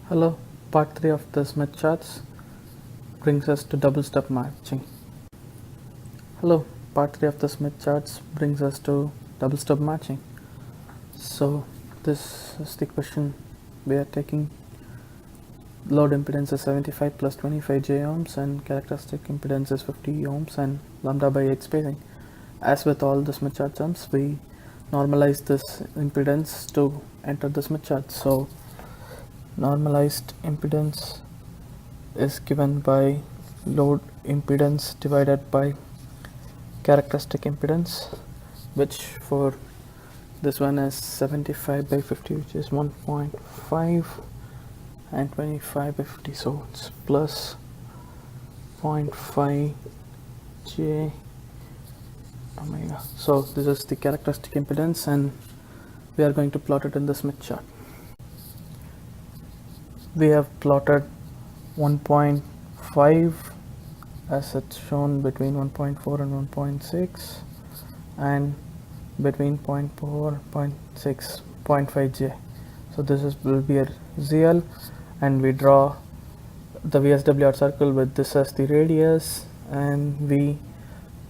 Hello, part 3 of the Smith charts brings us to double stub matching. Hello, part 3 of the Smith charts brings us to double stub matching. So this is the question we are taking. Load impedance is 75 plus 25 j ohms and characteristic impedance is 50 ohms and lambda by 8 spacing. As with all the Smith chart sums, we normalize this impedance to enter the Smith chart. So normalized impedance is given by load impedance divided by characteristic impedance, which for this one is 75 by 50, which is 1.5, and 25 by 50, so it's plus 0.5 j omega. So this is the characteristic impedance and we are going to plot it in the Smith chart. We have plotted 1.5 as it's shown between 1.4 and 1.6 and between 0.4, 0.6, 0.5 j. So this will be a ZL, and we draw the VSWR circle with this as the radius, and we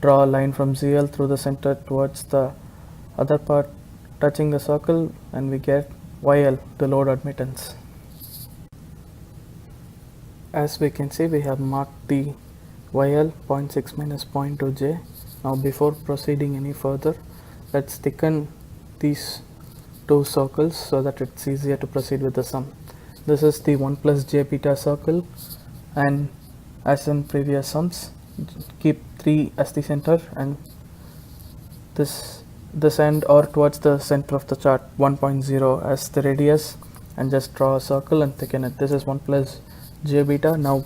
draw a line from ZL through the center towards the other part touching the circle, and we get YL, the load admittance. As we can see, we have marked the YL 0.6 minus 0.2 j. Now before proceeding any further, let's thicken these two circles so that it's easier to proceed with the sum. This is the 1 plus j beta circle, and as in previous sums, keep 3 as the center and this end or towards the center of the chart 1.0 as the radius, and just draw a circle and thicken it. This is 1 plus j beta. Now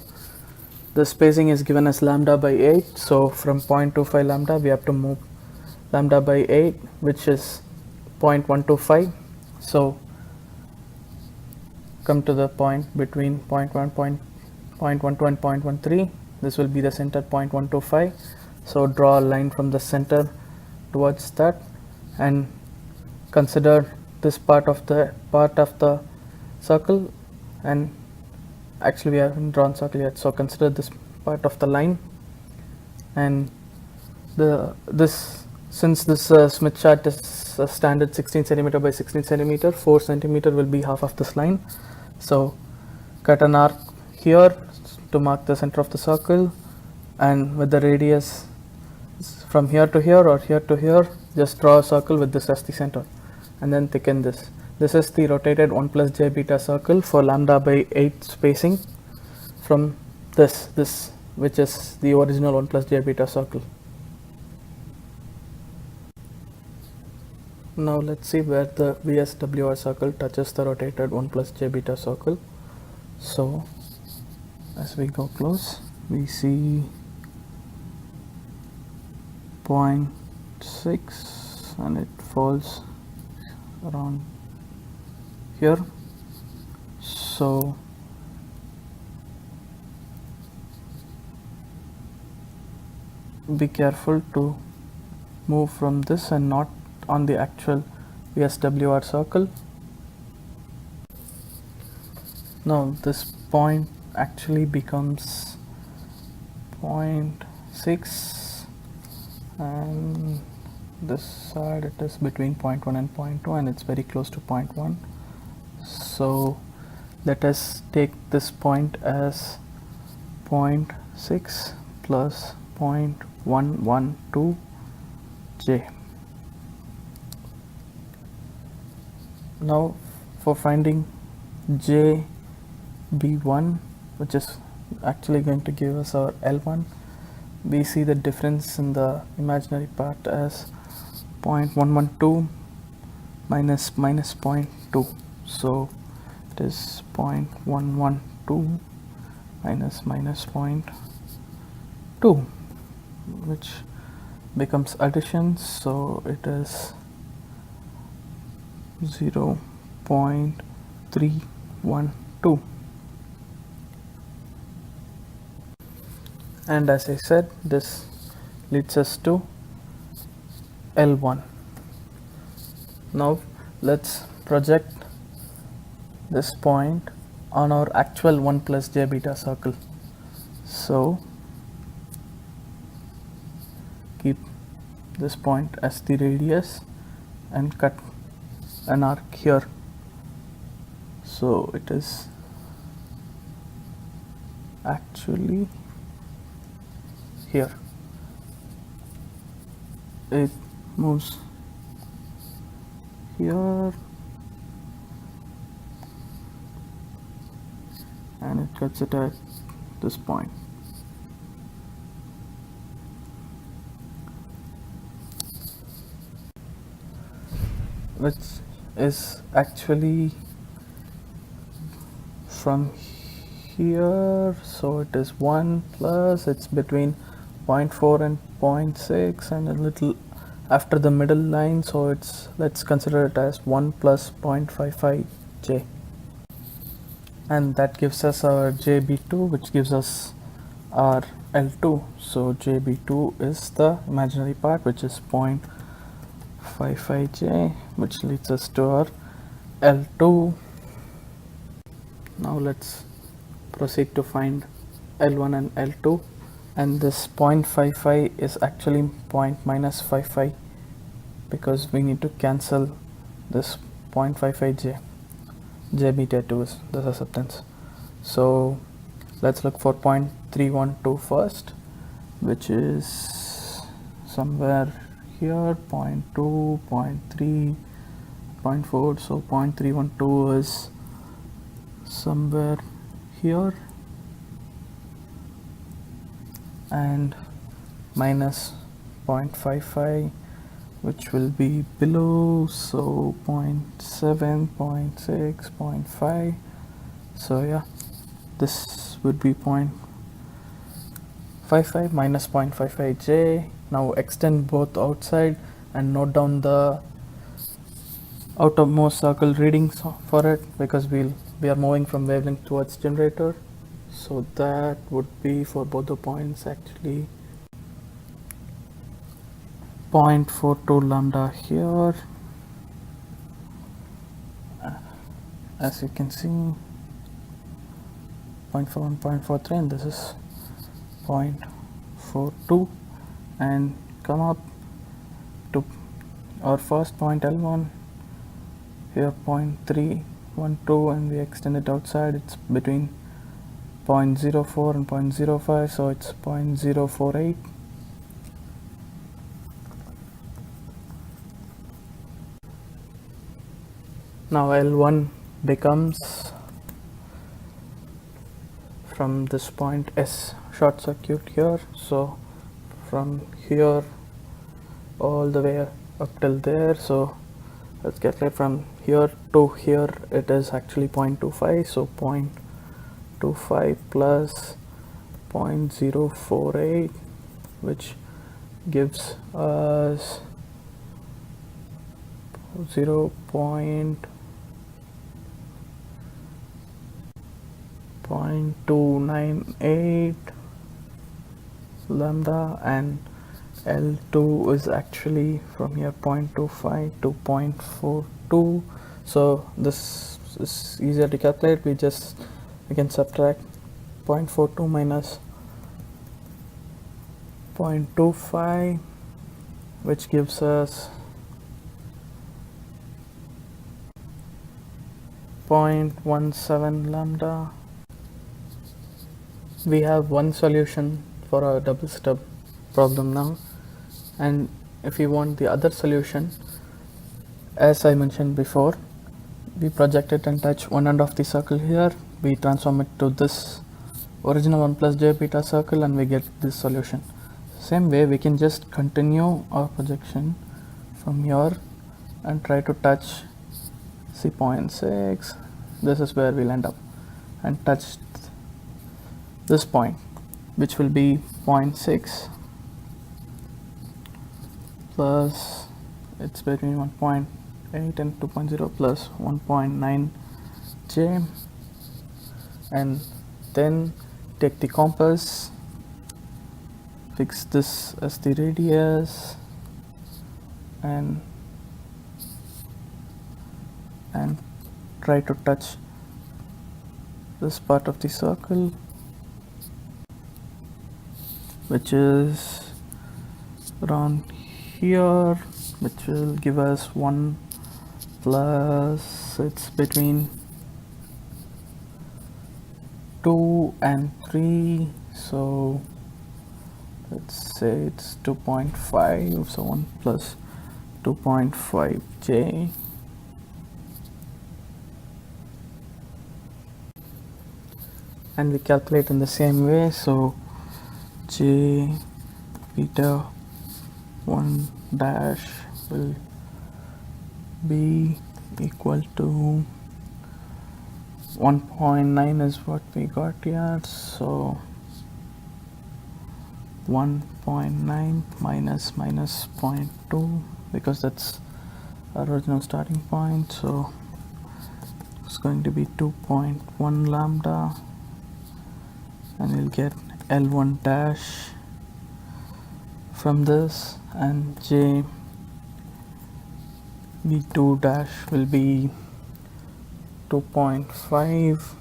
the spacing is given as lambda by 8, so from 0.25 lambda we have to move lambda by 8, which is 0.125. so come to the point between 0.12 and 0.13. This will be the center 0.125. so draw a line from the center towards that and consider this part of the circle, and actually we haven't drawn circle yet, so consider this part of the line. And since this Smith chart is a standard 16 centimeter by 16 centimeter, 4 centimeter will be half of this line. So cut an arc here to mark the center of the circle, and with the radius from here to here or here to here, just draw a circle with this as the center and then thicken this. This is the rotated 1 plus j beta circle for lambda by 8 spacing from this which is the original 1 plus j beta circle. Now let's see where the VSWR circle touches the rotated 1 plus j beta circle. So as we go close, we see 0.6 and it falls around here. So be careful to move from this and not on the actual VSWR circle. Now this point actually becomes 0.6, and this side it is between 0.1 and 0.2, and it's very close to 0.1. So let us take this point as 0.6 plus 0.112 j. Now for finding JB1, which is actually going to give us our L1, we see the difference in the imaginary part as 0.112 minus 0.2. So it is 0.112 minus 0.2, which becomes addition, so it is 0.312. And as I said, this leads us to L1. Now let's project this point on our actual 1 plus j beta circle. So keep this point as the radius and cut an arc here. So it is actually here. It moves here and it cuts it at this point. Which is actually from here, so it is 1 plus, it's between 0.4 and 0.6 and a little after the middle line, so it's, let's consider it as 1 plus 0.55 j, and that gives us our jb2, which gives us our L2. So jb2 is the imaginary part, which is 0.55j, which leads us to our L2. Now let's proceed to find L1 and L2, and this 0.55 is actually point minus 55 because we need to cancel this 0.55j. j beta 2 is the acceptance. So let's look for 0.312 first, which is somewhere here, 0.2, 0.3, 0.4, so 0.312 is somewhere here, and minus 0.55, which will be below, so 0.7, 0.6, 0.5. So yeah, this would be 0.55 minus 0.55j. Now extend both outside and note down the outermost circle readings for it, because we are moving from wavelength towards generator. So that would be for both the points actually 0.42 lambda here, as you can see, 0.41, 0.43, and this is 0.42, and come up to our first point L1 here, 0.312, and we extend it outside, it's between 0.04 and 0.05, so it's 0.048. Now L1 becomes from this point S short circuit here, so from here all the way up till there, so let's calculate from here to here, it is actually 0.25, so 0.25 plus 0.048, which gives us 0.298 lambda, and L2 is actually from here 0.25 to 0.42. So this is easier to calculate. We can subtract 0.42 minus 0.25, which gives us 0.17 lambda. We have one solution for our double stub problem now, and if you want the other solution, as I mentioned before, we project it and touch one end of the circle here, we transform it to this original 1 plus j beta circle, and we get this solution. Same way we can just continue our projection from here and try to touch see 0.6, this is where we'll end up, and touch this point, which will be 0.6 plus, it's between 1.8 and 2.0 plus 1.9 j, and then take the compass, fix this as the radius, and try to touch this part of the circle, which is around here, which will give us 1 plus, it's between 2 and 3, so let's say it's 2.5, so 1 plus 2.5j, and we calculate in the same way, so j beta 1 dash will be equal to 1.9 is what we got here, so 1.9 minus 0.2, because that's our original starting point, so it's going to be 2.1 lambda, and we'll get L1 dash from this, and j b2 dash will be 2.5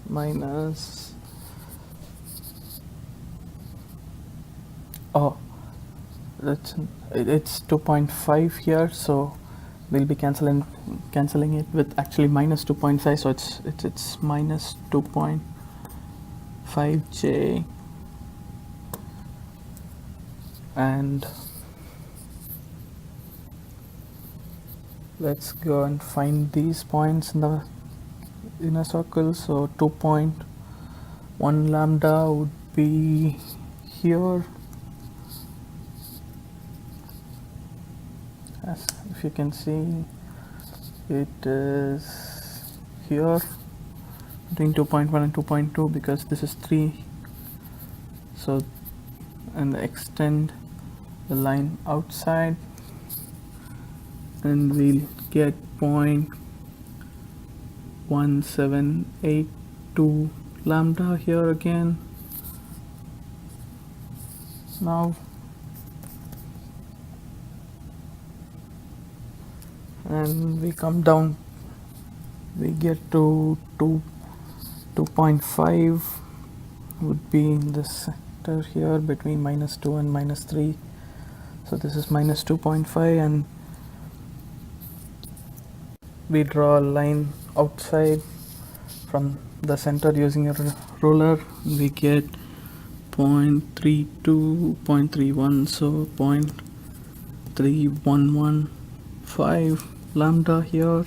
minus, it's 2.5 here, so we'll be cancelling it with actually minus 2.5, so it's minus 2.5j, and let's go and find these points in the inner circle. So 2.1 lambda would be here, as if you can see it is here between 2.1 and 2.2, because this is 3, so and extend the line outside, and we'll get 0.1782 lambda here again. Now and we come down, we get to 2.5 would be in the center here between -2 and -3, so this is -2.5, and we draw a line outside from the center using a ruler. We get 0.32, 0.31, so 0.3115 lambda here,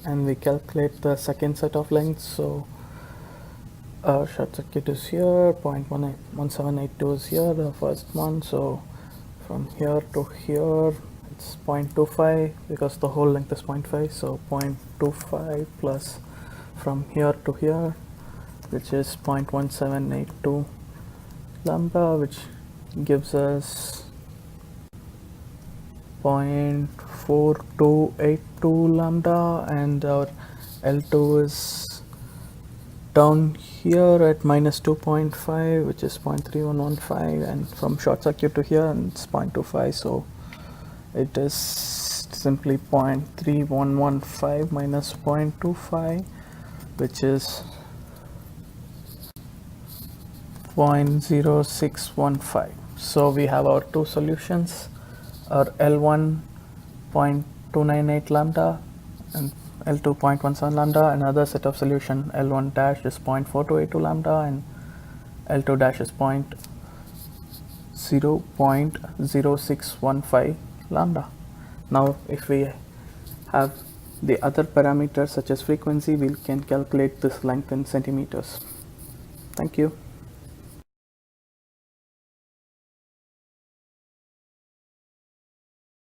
and we calculate the second set of lengths. So our short circuit is here, 0.1782 is here, the first one, so from here to here it's 0.25, because the whole length is 0.5, so 0.25 plus from here to here, which is 0.1782 lambda, which gives us 0.4282 lambda, and our L2 is down here at -2.5, which is 0.3115, and from short circuit to here it's 0.25, so it is simply 0.3115 minus 0.25, which is 0.0615. So we have our two solutions, our L1 0.298 lambda and L2 0.17 lambda. Another set of solution, L1 dash is 0.4282 lambda and L2 dash is 0.0615 lambda. Now if we have the other parameters such as frequency, we can calculate this length in centimeters. Thank you.